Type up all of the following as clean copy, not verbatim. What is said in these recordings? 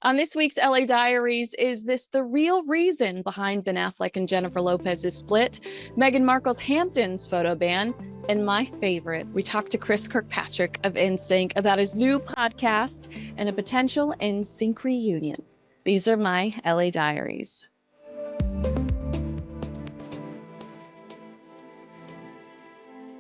On this week's LA Diaries, is this the real reason behind Ben Affleck and Jennifer Lopez's split? Meghan Markle's Hamptons photo ban, and my favorite, we talked to Chris Kirkpatrick of NSYNC about his new podcast and a potential NSYNC reunion. These are my LA Diaries.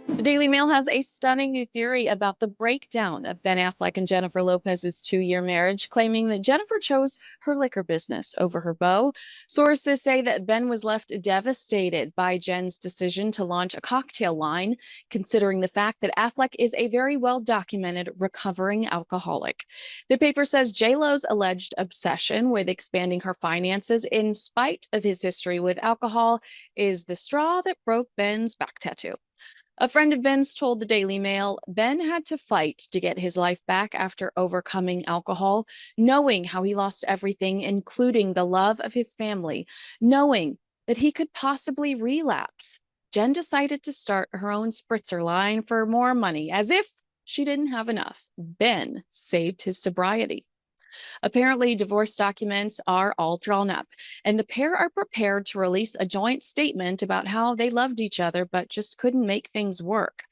The Daily Mail has a stunning new theory about the breakdown of Ben Affleck and Jennifer Lopez's 2-year marriage, claiming that Jennifer chose her liquor business over her beau. Sources say that Ben was left devastated by Jen's decision to launch a cocktail line, considering the fact that Affleck is a very well-documented recovering alcoholic. The paper says J.Lo's alleged obsession with expanding her finances in spite of his history with alcohol is the straw that broke Ben's back tattoo. A friend of Ben's told the Daily Mail Ben had to fight to get his life back after overcoming alcohol, knowing how he lost everything, including the love of his family, knowing that he could possibly relapse. Jen decided to start her own spritzer line for more money, as if she didn't have enough. Ben saved his sobriety. Apparently, divorce documents are all drawn up, and the pair are prepared to release a joint statement about how they loved each other but just couldn't make things work.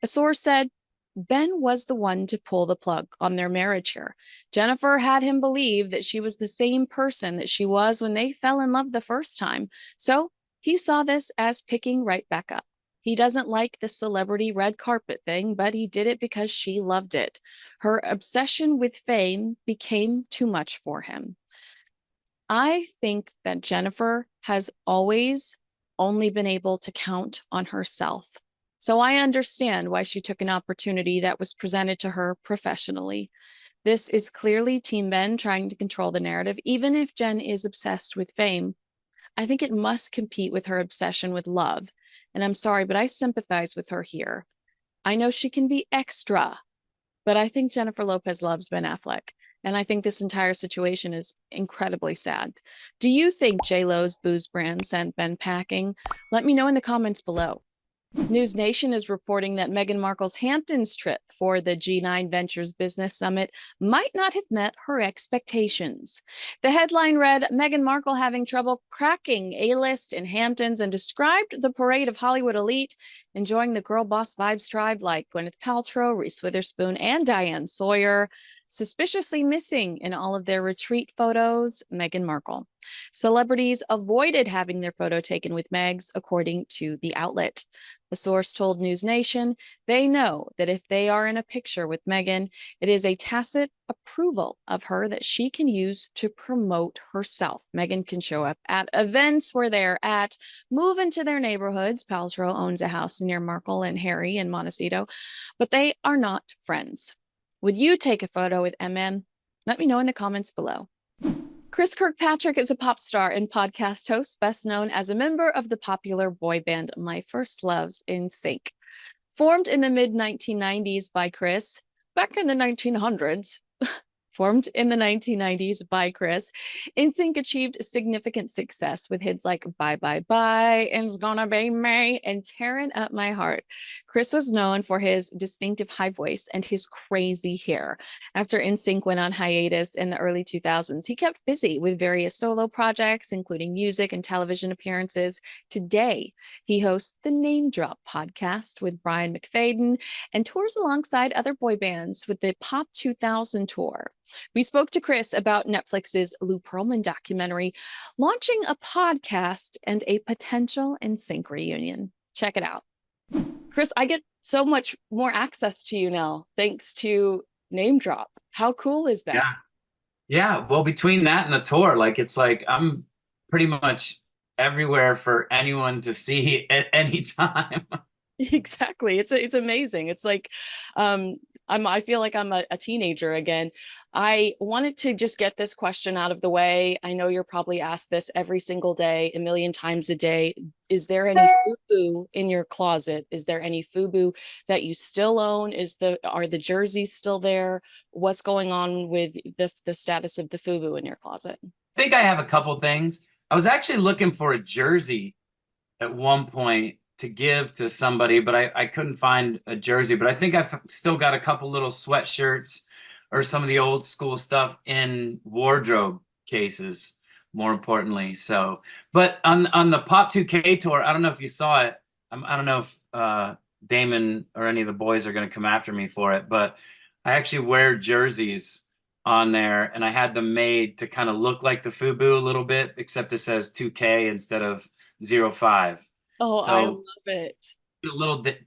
A source said Ben was the one to pull the plug on their marriage here. Jennifer had him believe that she was the same person that she was when they fell in love the first time, so he saw this as picking right back up. He doesn't like the celebrity red carpet thing, but he did it because she loved it. Her obsession with fame became too much for him. I think that Jennifer has always only been able to count on herself. So I understand why she took an opportunity that was presented to her professionally. This is clearly Team Ben trying to control the narrative, even if Jen is obsessed with fame. I think it must compete with her obsession with love. And I'm sorry, but I sympathize with her here. I know she can be extra, but I think Jennifer Lopez loves Ben Affleck. And I think this entire situation is incredibly sad. Do you think J.Lo's booze brand sent Ben packing? Let me know in the comments below. News Nation is reporting that Meghan Markle's Hamptons trip for the G9 Ventures Business Summit might not have met her expectations. The headline read, Meghan Markle having trouble cracking A-list in Hamptons, and described the parade of Hollywood elite enjoying the girl boss vibes tribe like Gwyneth Paltrow, Reese Witherspoon, and Diane Sawyer, suspiciously missing in all of their retreat photos, Meghan Markle. Celebrities avoided having their photo taken with Megs, according to the outlet. The source told News Nation they know that if they are in a picture with Meghan, it is a tacit approval of her that she can use to promote herself. Meghan can show up at events where they're at, move into their neighborhoods. Paltrow owns a house near Markle and Harry in Montecito, but they are not friends. Would you take a photo with MM? Let me know in the comments below. Chris Kirkpatrick is a pop star and podcast host, best known as a member of the popular boy band My First Loves NSYNC. Formed in the mid-1990s by Chris, back in the 1900s, Formed in the 1990s by Chris, NSYNC achieved significant success with hits like Bye Bye Bye, It's Gonna Be Me, and Tearing Up My Heart. Chris was known for his distinctive high voice and his crazy hair. After NSYNC went on hiatus in the early 2000s, he kept busy with various solo projects, including music and television appearances. Today, he hosts the Name Drop podcast with Brian McFayden and tours alongside other boy bands with the Pop 2000 tour. We spoke to Chris about Netflix's Lou Pearlman documentary, launching a podcast, and a potential NSYNC reunion. Check it out. Chris, I get so much more access to you now, thanks to Name Drop. How cool is that? Yeah. Well, between that and the tour, it's like I'm pretty much everywhere for anyone to see at any time. Exactly. It's amazing. It's like I feel like I'm a teenager again. I wanted to just get this question out of the way. I know you're probably asked this every single day, a million times a day. Is there any FUBU in your closet? Is there any FUBU that you still own? Are the jerseys still there? What's going on with the status of the FUBU in your closet? I think I have a couple things. I was actually looking for a jersey at one point to give to somebody, but I couldn't find a jersey. But I think I've still got a couple little sweatshirts or some of the old school stuff in wardrobe cases, more importantly. So, but on the Pop 2K tour, I don't know if you saw it. I don't know if Damon or any of the boys are going to come after me for it, but I actually wear jerseys on there, and I had them made to kind of look like the FUBU a little bit, except it says 2K instead of 05. Oh, I love So it.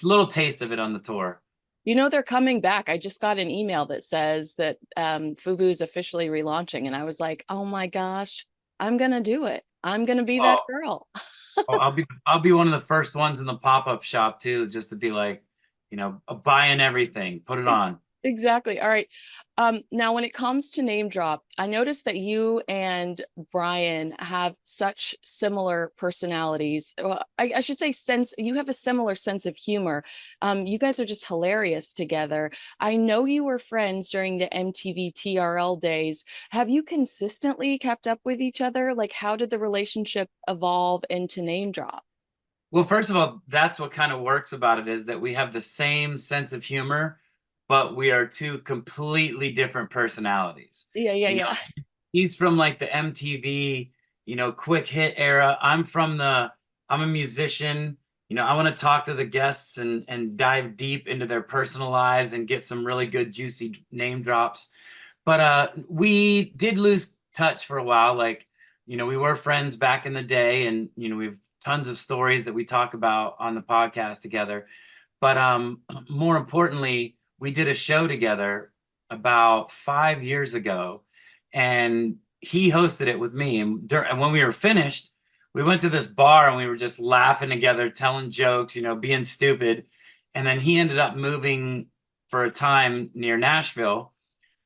little taste of it on the tour. You know, they're coming back. I just got an email that says that Fubu is officially relaunching. And I was like, oh my gosh, I'm going to do it. I'm going to be that Oh, girl. oh, I'll be one of the first ones in the pop-up shop too, just to be like, buying everything, put it on. Exactly. All right. Now, when it comes to name drop, I noticed that you and Brian have such similar personalities. Well, I should say sense. You have a similar sense of humor. You guys are just hilarious together. I know you were friends during the MTV TRL days. Have you consistently kept up with each other? Like, how did the relationship evolve into name drop? Well, first of all, that's what kind of works about it is that we have the same sense of humor, but we are two completely different personalities. Yeah, yeah, You know, yeah. he's from like the MTV, quick hit era. I'm a musician. I want to talk to the guests and dive deep into their personal lives and get some really good juicy name drops. But we did lose touch for a while. Like, we were friends back in the day, and we've tons of stories that we talk about on the podcast together. But more importantly, we did a show together about 5 years ago, and he hosted it with me. And when we were finished, we went to this bar and we were just laughing together, telling jokes, being stupid. And then he ended up moving for a time near Nashville.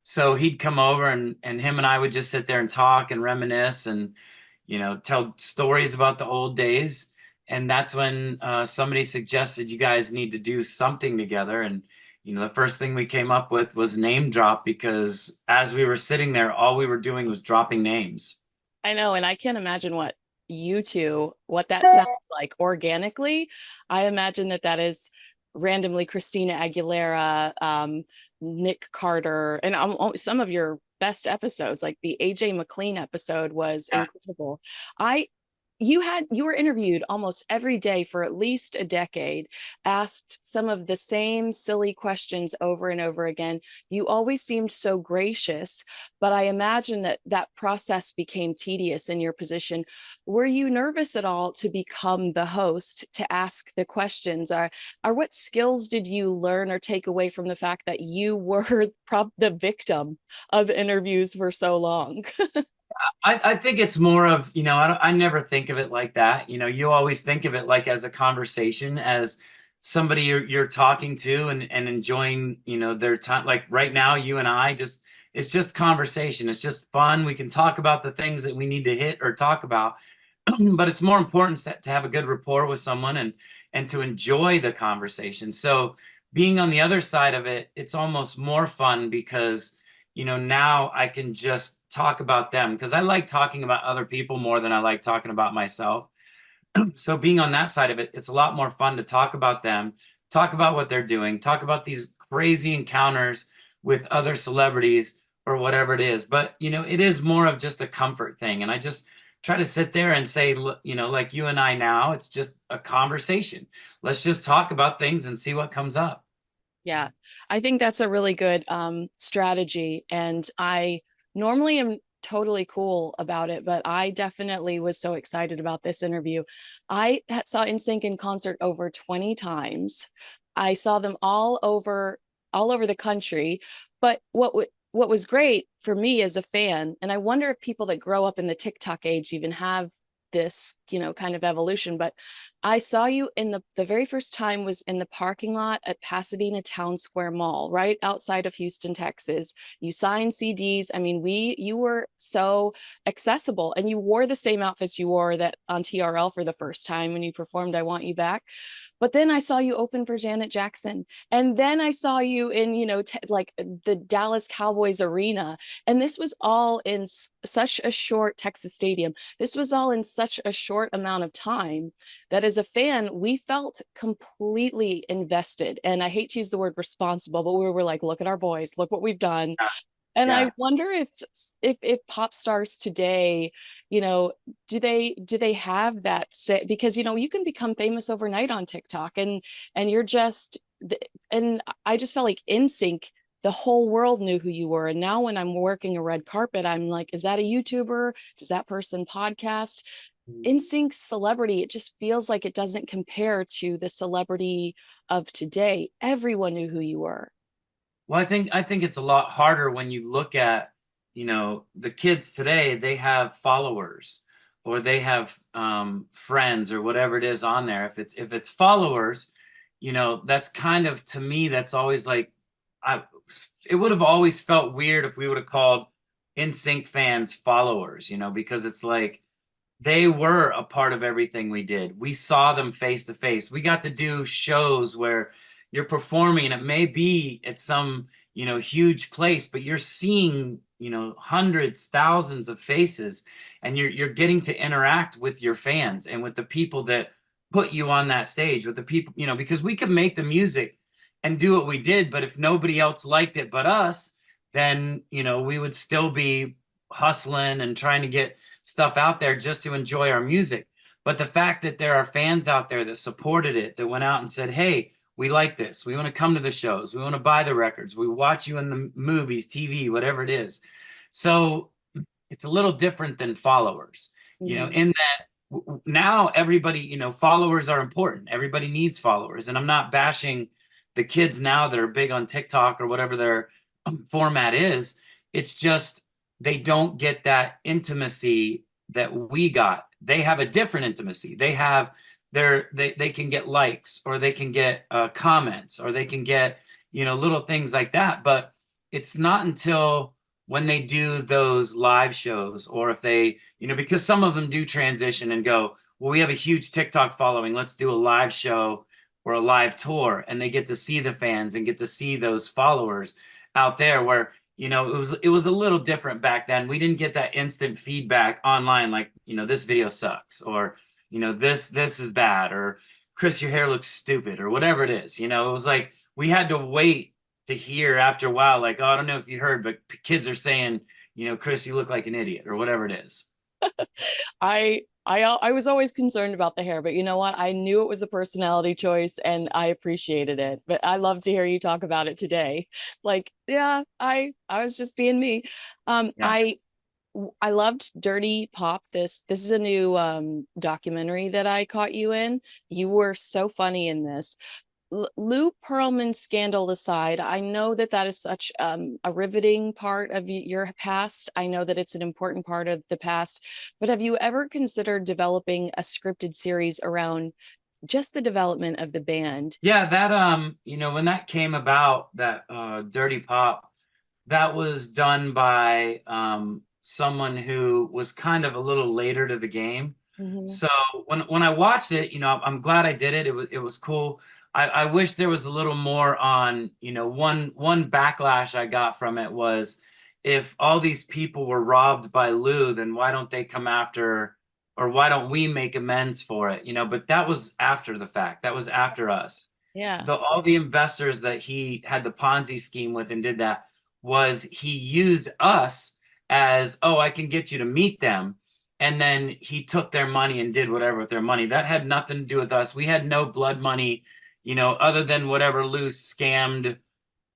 So he'd come over and him and I would just sit there and talk and reminisce and, tell stories about the old days. And that's when somebody suggested you guys need to do something together. And, the first thing we came up with was name drop because as we were sitting there, all we were doing was dropping names. I know, and I can't imagine what that sounds like organically. I imagine that that is randomly Christina Aguilera, Nick Carter, and some of your best episodes, like the AJ McLean episode was incredible. I you were interviewed almost every day for at least a decade, asked some of the same silly questions over and over again. You always seemed so gracious, but I imagine that that process became tedious in your position. Were you nervous at all to become the host, to ask the questions? Or what skills did you learn or take away from the fact that you were the victim of interviews for so long? I think it's more of, I never think of it like that. You always think of it like as a conversation, as somebody you're talking to and enjoying, their time. Like right now, you and I it's just conversation. It's just fun. We can talk about the things that we need to hit or talk about, but it's more important to have a good rapport with someone and to enjoy the conversation. So being on the other side of it, it's almost more fun because now I can just talk about them because I like talking about other people more than I like talking about myself. So being on that side of it, it's a lot more fun to talk about them, talk about what they're doing, talk about these crazy encounters with other celebrities or whatever it is. But, it is more of just a comfort thing. And I just try to sit there and say, like you and I now, it's just a conversation. Let's just talk about things and see what comes up. Yeah, I think that's a really good strategy. And I normally am totally cool about it, but I definitely was so excited about this interview. I saw NSYNC in concert over 20 times. I saw them all over the country. But what was great for me as a fan, and I wonder if people that grow up in the TikTok age even have this, kind of evolution, but I saw you in the very first time was in the parking lot at Pasadena Town Square Mall, right outside of Houston, Texas. You signed CDs. I mean, you were so accessible, and you wore the same outfits you wore that on TRL for the first time when you performed I Want You Back. But then I saw you open for Janet Jackson. And then I saw you in, like the Dallas Cowboys arena. And this was all in such a short Texas stadium. This was all in such a short amount of time that as a fan, we felt completely invested. And I hate to use the word responsible, but we were like, look at our boys, look what we've done. And Yeah. I wonder if pop stars today, you know, do they have that say, because you can become famous overnight on TikTok, and you're just and I just felt like NSYNC, the whole world knew who you were. And now when I'm working a red carpet, I'm like, is that a YouTuber? Does that person podcast? NSYNC's celebrity, it just feels like it doesn't compare to the celebrity of today. Everyone knew who you were. Well, I think it's a lot harder when you look at, the kids today, they have followers or they have friends or whatever it is on there. If it's followers, that's kind of, to me, that's always like I it would have always felt weird if we would have called NSYNC fans followers, because it's like they were a part of everything we did. We saw them face to face. We got to do shows where you're performing, and it may be at some, huge place, but you're seeing, hundreds, thousands of faces, and you're getting to interact with your fans and with the people that put you on that stage, with the people, because we could make the music and do what we did, but if nobody else liked it but us, then, we would still be hustling and trying to get stuff out there just to enjoy our music. But the fact that there are fans out there that supported it, that went out and said, hey, we like this. We want to come to the shows. We want to buy the records. We watch you in the movies, TV, whatever it is. So it's a little different than followers, Mhm. in that now everybody, followers are important. Everybody needs followers. And I'm not bashing the kids now that are big on TikTok or whatever their format is. It's just they don't get that intimacy that we got. They have a different intimacy. They can get likes, or they can get comments, or they can get, little things like that. But it's not until when they do those live shows, or if they, because some of them do transition and go, well, we have a huge TikTok following, let's do a live show or a live tour, and they get to see the fans and get to see those followers out there. Where, it was a little different back then. We didn't get that instant feedback online, like, this video sucks, or, this is bad, or Chris, your hair looks stupid, or whatever it is. It was like we had to wait to hear after a while, like, oh, I don't know if you heard, but kids are saying, Chris, you look like an idiot, or whatever it is. I was always concerned about the hair, but you know what? I knew it was a personality choice and I appreciated it. But I love to hear you talk about it today. Like, yeah, I was just being me. Um, Yeah. I I loved Dirty Pop. This is a new documentary that I caught you in. You were so funny in this. Lou Pearlman scandal aside, I know that that is such a riveting part of your past. I know that it's an important part of the past, but have you ever considered developing a scripted series around just the development of the band? Yeah, that when that came about, that Dirty Pop, that was done by someone who was kind of a little later to the game. Mhm. So when I watched it, I'm glad I did it. It was cool. I wish there was a little more on, one backlash I got from it was, if all these people were robbed by Lou, then why don't they come after, or why don't we make amends for it? But that was after the fact. That was after us. Yeah. All the investors that he had the Ponzi scheme with and did that, was he used us as, oh, I can get you to meet them. And then he took their money and did whatever with their money. That had nothing to do with us. We had no blood money, other than whatever Lou scammed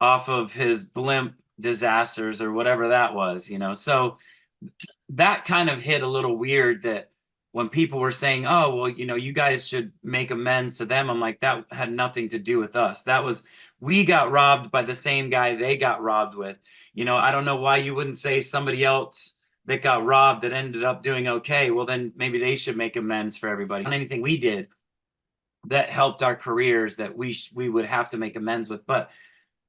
off of his blimp disasters or whatever that was. So that kind of hit a little weird, that when people were saying, oh, well, you guys should make amends to them. I'm like, that had nothing to do with us. We got robbed by the same guy they got robbed with. I don't know why you wouldn't say somebody else that got robbed that ended up doing okay. Well, then maybe they should make amends for everybody on anything we did that helped our careers, that we would have to make amends with. But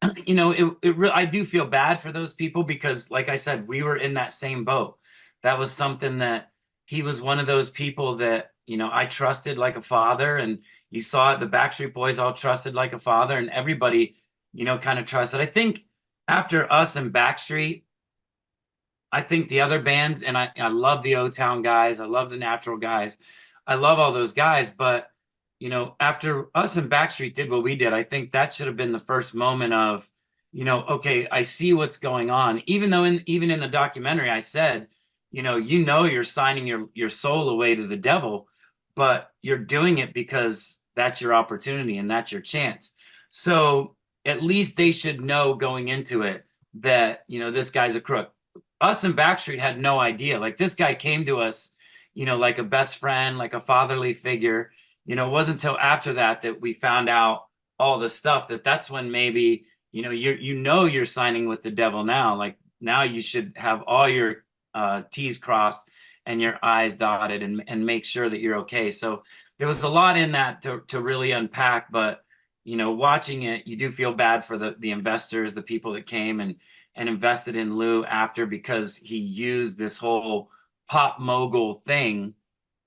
I do feel bad for those people, because like I said, we were in that same boat. That was something that he was one of those people that, I trusted like a father, and you saw it, the Backstreet Boys all trusted like a father, and everybody, kind of trusted. I think after us and Backstreet, I think the other bands, and I love the O-Town guys, I love the Natural guys, I love all those guys, but after us and Backstreet did what we did, I think that should have been the first moment of, okay, I see what's going on. Even though even in the documentary, I said, you're signing your soul away to the devil, but you're doing it because that's your opportunity and that's your chance. So at least they should know going into it that, this guy's a crook. Us and Backstreet had no idea. Like this guy came to us, like a best friend, like a fatherly figure. It wasn't until after that that we found out all the stuff that's when maybe you're signing with the devil now. Like now you should have all your T's crossed and your I's dotted and make sure that you're okay. So there was a lot in that to really unpack, but watching it, you do feel bad for the investors, the people that came and invested in Lou after, because he used this whole pop mogul thing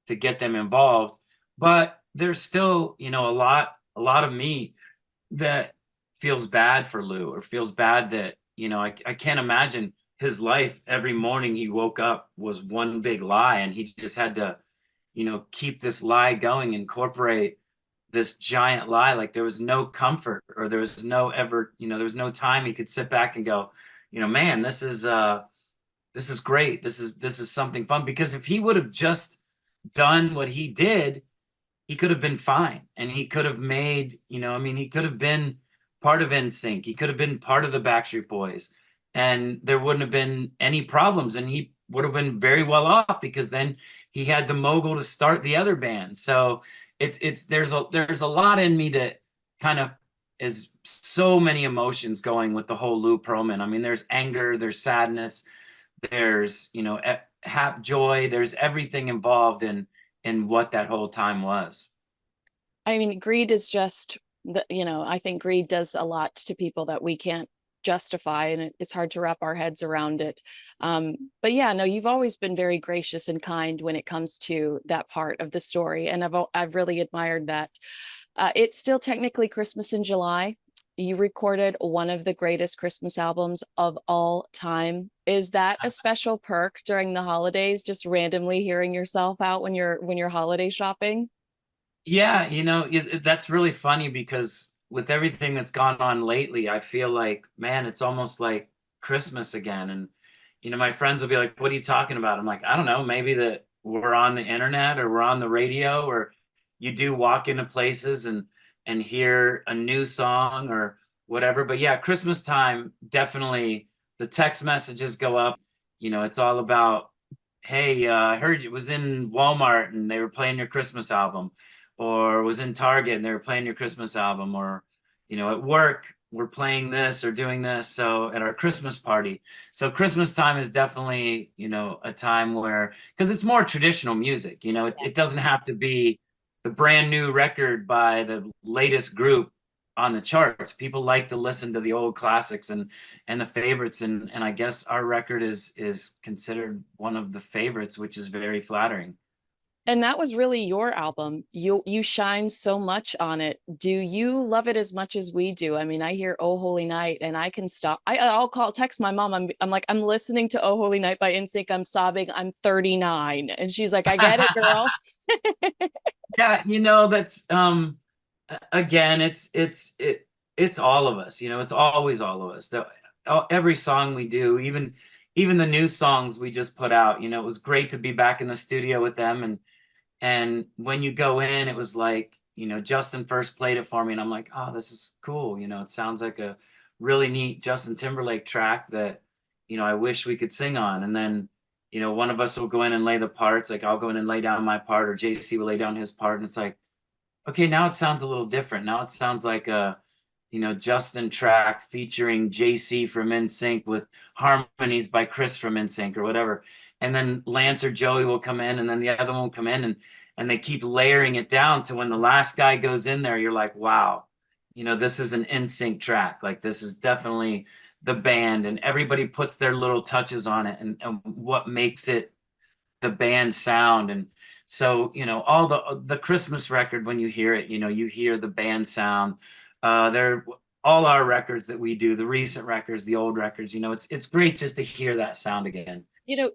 to get them involved. But there's still, a lot of me that feels bad for Lou, or feels bad that, I can't imagine his life. Every morning he woke up was one big lie, and he just had to, keep this lie going, incorporate this giant lie. Like there was no comfort, or there was no ever, there was no time he could sit back and go, man, this is great. This is something fun. Because if he would have just done what he did, he could have been fine, and he could have made, he could have been part of NSYNC. He could have been part of the Backstreet Boys, and there wouldn't have been any problems, and he would have been very well off, because then he had the mogul to start the other band. So there's a lot in me that kind of is so many emotions going with the whole Lou Pearlman. I mean, there's anger, there's sadness, there's joy, there's everything involved in what that whole time was. I mean, greed is just I think greed does a lot to people that we can't justify, and it's hard to wrap our heads around it. But yeah, no, you've always been very gracious and kind when it comes to that part of the story, and I've really admired that. It's still technically Christmas in July. You recorded one of the greatest Christmas albums of all time. Is that a special perk during the holidays, just randomly hearing yourself out when you're holiday shopping? Yeah, that's really funny, because with everything that's gone on lately, I feel like, man, it's almost like Christmas again. And, my friends will be like, what are you talking about? I'm like, I don't know, maybe that we're on the internet, or we're on the radio, or you do walk into places and hear a new song or whatever. But yeah, Christmas time, definitely the text messages go up. It's all about, hey, I heard it was in Walmart and they were playing your Christmas album, or was in Target and they were playing your Christmas album, or, at work, we're playing this or doing this. So at our Christmas party. So Christmas time is definitely, a time where, because it's more traditional music, it doesn't have to be the brand new record by the latest group on the charts. People like to listen to the old classics and the favorites, and I guess our record is considered one of the favorites, which is very flattering. And that was really your album. You shine so much on it. Do you love it as much as we do? I mean, I hear "Oh Holy Night" and I can stop. I'll text my mom. I'm like, I'm listening to "Oh Holy Night" by NSYNC. I'm sobbing. I'm 39, and she's like, I get it, girl. Yeah, that's again, it's all of us, it's always all of us. Every song we do, even the new songs we just put out, it was great to be back in the studio with them. And when you go in, it was like, Justin first played it for me, and I'm like, oh, this is cool. It sounds like a really neat Justin Timberlake track that, I wish we could sing on. And then, one of us will go in and lay the parts. Like I'll go in and lay down my part, or JC will lay down his part. And it's like, okay, now it sounds a little different. Now it sounds like a, Justin track featuring JC from NSYNC with harmonies by Chris from NSYNC or whatever. And then Lance or Joey will come in, and then the other one will come in, and they keep layering it down to when the last guy goes in there, you're like, wow, this is an NSYNC track. Like this is definitely the band, and everybody puts their little touches on it, and what makes it the band sound. And so, all the Christmas record, when you hear it, you hear the band sound. They're all our records that we do, the recent records, the old records, it's great just to hear that sound again.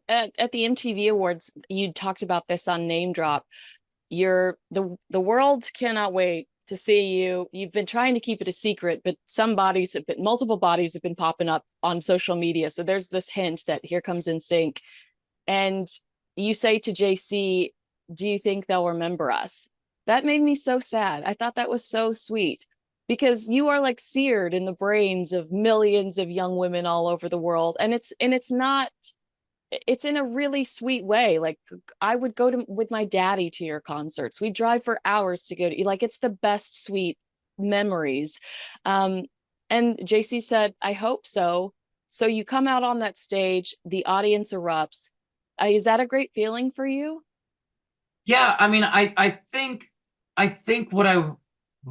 At the MTV Awards, you talked about this on Name Drop. The world cannot wait to see you. You've been trying to keep it a secret, but multiple bodies have been popping up on social media. So there's this hint that here comes NSYNC. And you say to JC, do you think they'll remember us? That made me so sad. I thought that was so sweet because you are like seared in the brains of millions of young women all over the world. And it's not, it's in a really sweet way. Like I would go to with my daddy to your concerts. We drive for hours to go to, like, it's the best sweet memories. Um, and JC said, I hope so. So you come out on that stage, the audience erupts. Is that a great feeling for you? Yeah, I mean, I think what I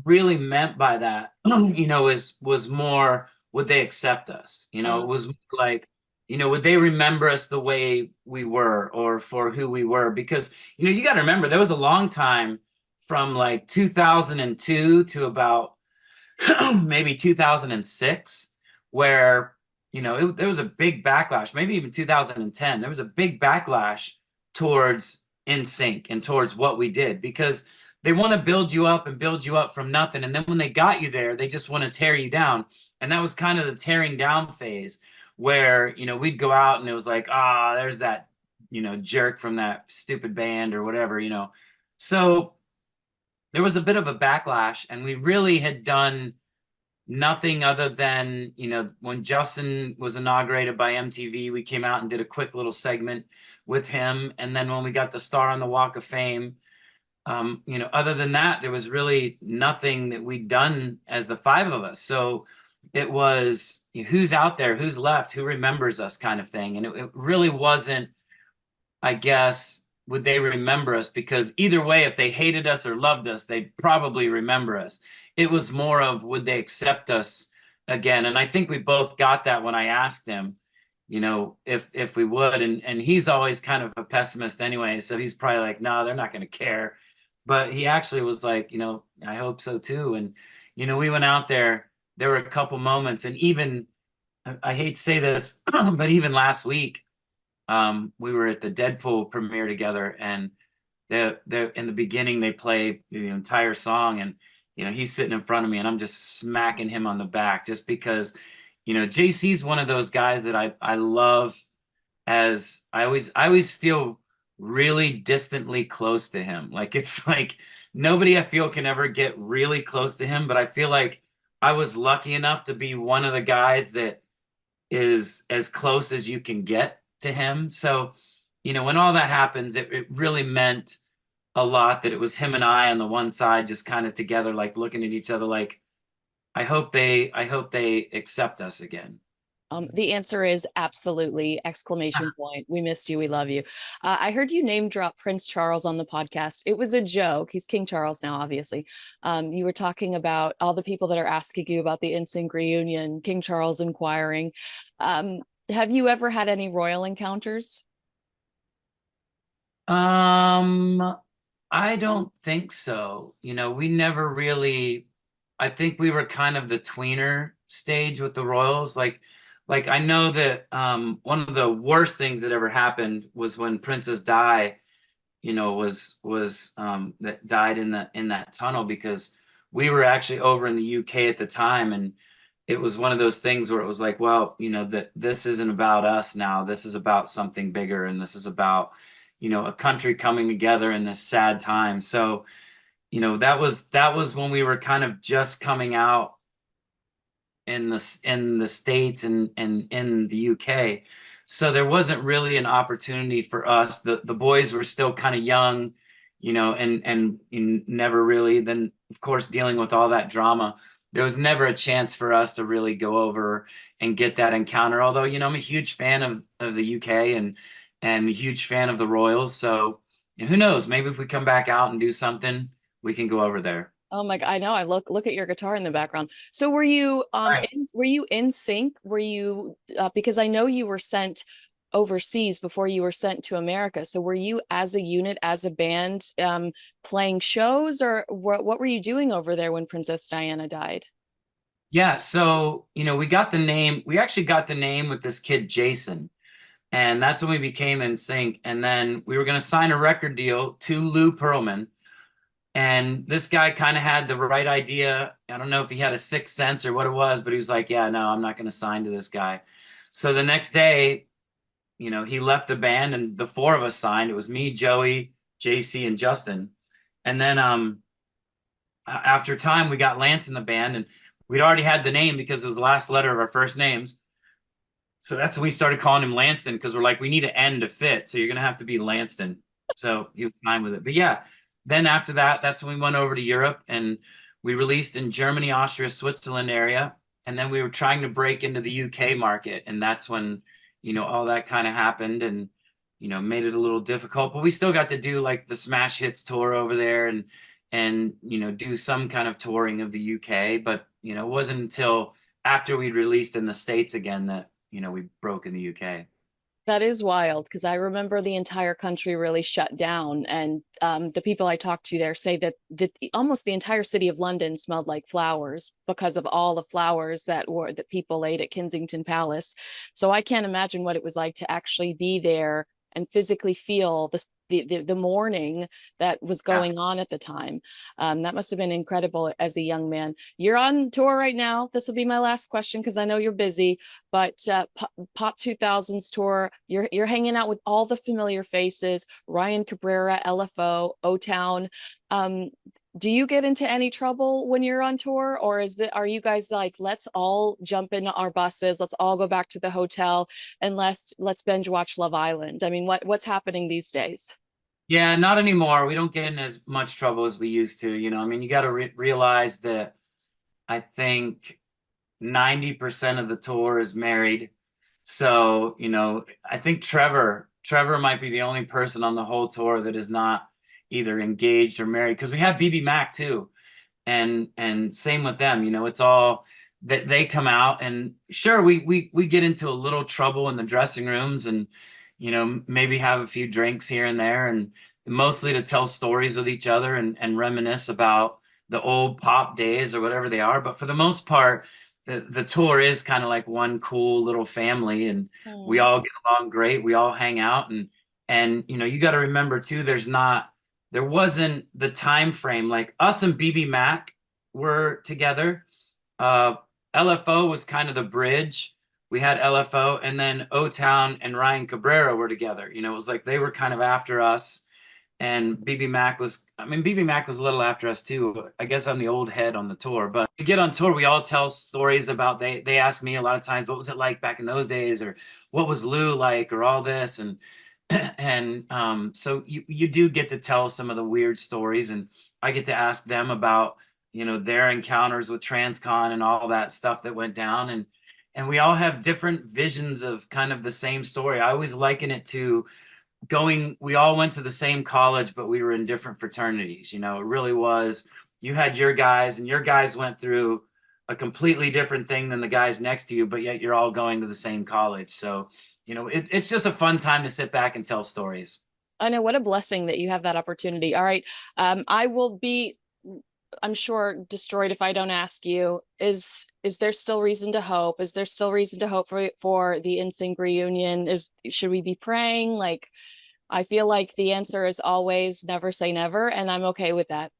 really meant by that, was more would they accept us? It was more like, would they remember us the way we were or for who we were? Because, you got to remember there was a long time from like 2002 to about maybe 2006 where, there was a big backlash, maybe even 2010. There was a big backlash towards NSYNC and towards what we did because they want to build you up and build you up from nothing. And then when they got you there, they just want to tear you down. And that was kind of the tearing down phase where, we'd go out and it was like, there's that, jerk from that stupid band or whatever. So there was a bit of a backlash and we really had done nothing other than, when Justin was inaugurated by MTV, we came out and did a quick little segment with him. And then when we got the star on the Walk of Fame, other than that, there was really nothing that we'd done as the five of us. So it was who's out there, who's left, who remembers us kind of thing. And it really wasn't, I guess, would they remember us? Because either way, if they hated us or loved us, they'd probably remember us. It was more of would they accept us again? And I think we both got that when I asked him, if we would. And he's always kind of a pessimist anyway, so he's probably like, no, they're not going to care. But he actually was like, I hope so too. And we went out there. There were a couple moments, and even I hate to say this, but even last week we were at the Deadpool premiere together, and they in the beginning they play the entire song, and he's sitting in front of me, and I'm just smacking him on the back just because JC's one of those guys that I love. As I always feel really distantly close to him. Like it's like nobody I feel can ever get really close to him, but I feel like I was lucky enough to be one of the guys that is as close as you can get to him. So, when all that happens, it really meant a lot that it was him and I on the one side, just kind of together, like looking at each other, like, I hope they accept us again. The answer is absolutely! Exclamation point. We missed you. We love you. I heard you name drop Prince Charles on the podcast. It was a joke. He's King Charles now, obviously. You were talking about all the people that are asking you about the NSYNC reunion, King Charles inquiring. Have you ever had any royal encounters? Um, I don't think so. We never really, I think we were kind of the tweener stage with the Royals. Like I know that one of the worst things that ever happened was when Princess Di, was that died in that tunnel because we were actually over in the UK at the time, and it was one of those things where it was like, well, that this isn't about us now. This is about something bigger, and this is about, a country coming together in this sad time. So, that was when we were kind of just coming out in the States and in the UK. So there wasn't really an opportunity for us. The boys were still kind of young, and never really. Then of course dealing with all that drama, there was never a chance for us to really go over and get that encounter. Although, I'm a huge fan of the UK and a huge fan of the Royals. So, and who knows, maybe if we come back out and do something, we can go over there. Oh my God, I know. I look at your guitar in the background. So were you in sync? Were you because I know you were sent overseas before you were sent to America. So were you as a unit, as a band, playing shows, or what were you doing over there when Princess Diana died? Yeah, so we actually got the name with this kid Jason, and that's when we became in sync. And then we were going to sign a record deal to Lou Pearlman, And this guy kind of had the right idea. I don't know if he had a sixth sense or what it was, but he was like, yeah, no, I'm not going to sign to this guy. So the next day, he left the band and the four of us signed. It was me, Joey, JC, and Justin. And then after time, we got Lance in the band, and we'd already had the name because it was the last letter of our first names. So that's when we started calling him Lanston because we're like, we need an N to fit. So you're going to have to be Lanston. So he was fine with it. But yeah, then after that, that's when we went over to Europe and we released in Germany, Austria, Switzerland area. And then we were trying to break into the UK market. And that's when, all that kind of happened and, made it a little difficult. But we still got to do like the Smash Hits tour over there and, do some kind of touring of the UK. But, it wasn't until after we released in the States again that we broke in the UK. That is wild because I remember the entire country really shut down, and the people I talked to there say that almost the entire city of London smelled like flowers because of all the flowers that people ate at Kensington Palace. So I can't imagine what it was like to actually be there and physically feel the mourning that was Yeah. going on at the time. That must have been incredible as a young man. You're on tour right now. This will be my last question because I know you're busy, but Pop 2000s tour, you're hanging out with all the familiar faces, Ryan Cabrera, LFO, O-Town. Um, do you get into any trouble when you're on tour, or are you guys like, let's all jump in our buses, let's all go back to the hotel and let's binge watch Love Island? I mean, what's happening these days? Yeah, not anymore. We don't get in as much trouble as we used to. I mean, you got to realize that I think 90% of the tour is married. So, I think Trevor might be the only person on the whole tour that is not either engaged or married because we have BB Mac too. And same with them, it's all that they come out and sure we get into a little trouble in the dressing rooms and maybe have a few drinks here and there and mostly to tell stories with each other and reminisce about the old pop days or whatever they are. But for the most part, the tour is kind of like one cool little family and we Hmm. all get along great. We all hang out and you got to remember too, there wasn't the time frame like us and BB Mac were together. Uh, LFO was kind of the bridge. We had LFO and then O Town and Ryan Cabrera were together. It was like they were kind of after us and BB Mac was, I mean, BB Mac was a little after us too. I guess I'm the old head on the tour, but we get on tour, we all tell stories about, they ask me a lot of times, what was it like back in those days? Or what was Lou like or all this? And, so you do get to tell some of the weird stories and I get to ask them about, their encounters with Transcon and all that stuff that went down. And we all have different visions of kind of the same story. I always liken it to we all went to the same college, but we were in different fraternities. It really was, you had your guys and your guys went through a completely different thing than the guys next to you, but yet you're all going to the same college. So, it's just a fun time to sit back and tell stories. I know, what a blessing that you have that opportunity. All right. I will be, I'm sure, destroyed if I don't ask you. Is there still reason to hope? Is there still reason to hope for the NSYNC reunion? Should we be praying? Like, I feel like the answer is always never say never, and I'm okay with that.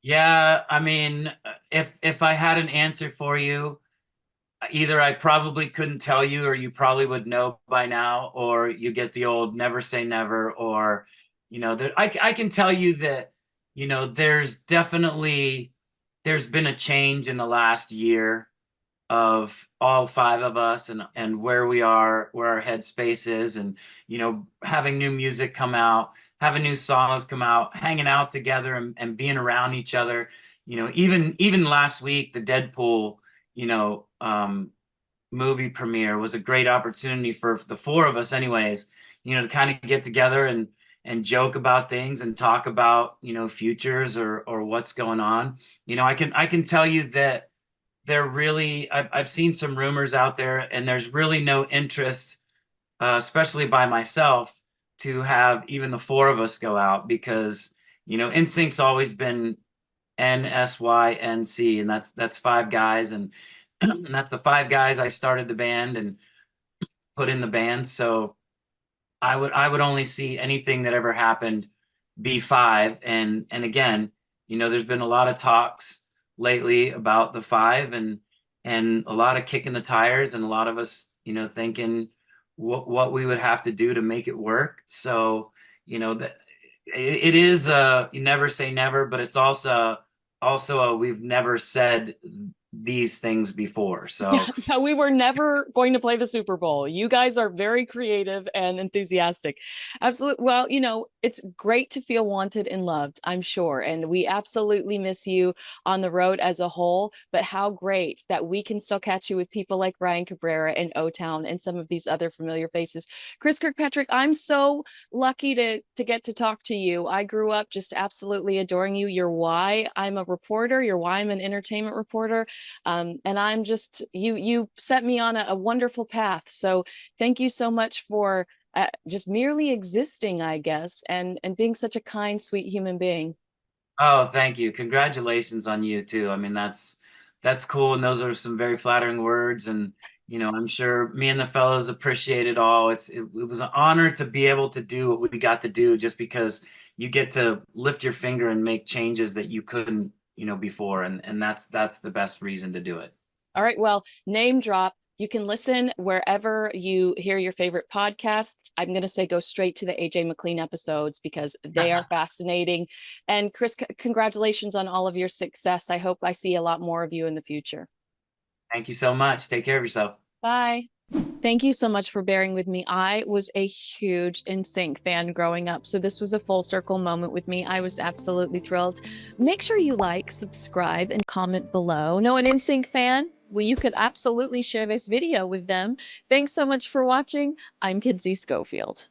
Yeah, I mean, if I had an answer for you, either I probably couldn't tell you, or you probably would know by now, or you get the old never say never, or that I can tell you that there's been a change in the last year of all five of us and where we are, where our headspace is, and having new music come out, having new songs come out, hanging out together and being around each other. Even last week, the Deadpool, you know, um, movie premiere was a great opportunity for the four of us, anyways. To kind of get together and joke about things and talk about futures or what's going on. I can tell you that I've seen some rumors out there, and there's really no interest, especially by myself, to have even the four of us go out because NSYNC's always been NSYNC, and that's five guys, and and that's the five guys I started the band and put in the band. So I would only see anything that ever happened B5. And again, there's been a lot of talks lately about the five, and a lot of kicking the tires, and a lot of us, thinking what we would have to do to make it work. So, that it is you never say never, but it's also a we've never said these things before. Yeah, So yeah, we were never going to play the Super Bowl. You guys are very creative and enthusiastic. Absolutely. Well, it's great to feel wanted and loved, I'm sure. And we absolutely miss you on the road as a whole. But how great that we can still catch you with people like Ryan Cabrera and O-Town and some of these other familiar faces. Chris Kirkpatrick, I'm so lucky to get to talk to you. I grew up just absolutely adoring you. You're why I'm a reporter. You're why I'm an entertainment reporter. And I'm just you set me on a wonderful path. So thank you so much for just merely existing, I guess, and being such a kind, sweet human being. oh, thank you. Congratulations on you too. I mean, that's cool, and those are some very flattering words. And I'm sure me and the fellows appreciate it all. It was an honor to be able to do what we got to do, just because you get to lift your finger and make changes that you couldn't, before, and that's the best reason to do it. All right, well, name drop. You can listen wherever you hear your favorite podcasts. I'm going to say go straight to the AJ McLean episodes because they are fascinating. And Chris, congratulations on all of your success. I hope I see a lot more of you in the future. Thank you so much. Take care of yourself. Bye. Thank you so much for bearing with me. I was a huge NSYNC fan growing up, so this was a full circle moment with me. I was absolutely thrilled. Make sure you like, subscribe, and comment below. Know an NSYNC fan? Well, you could absolutely share this video with them. Thanks so much for watching. I'm Kinsey Schofield.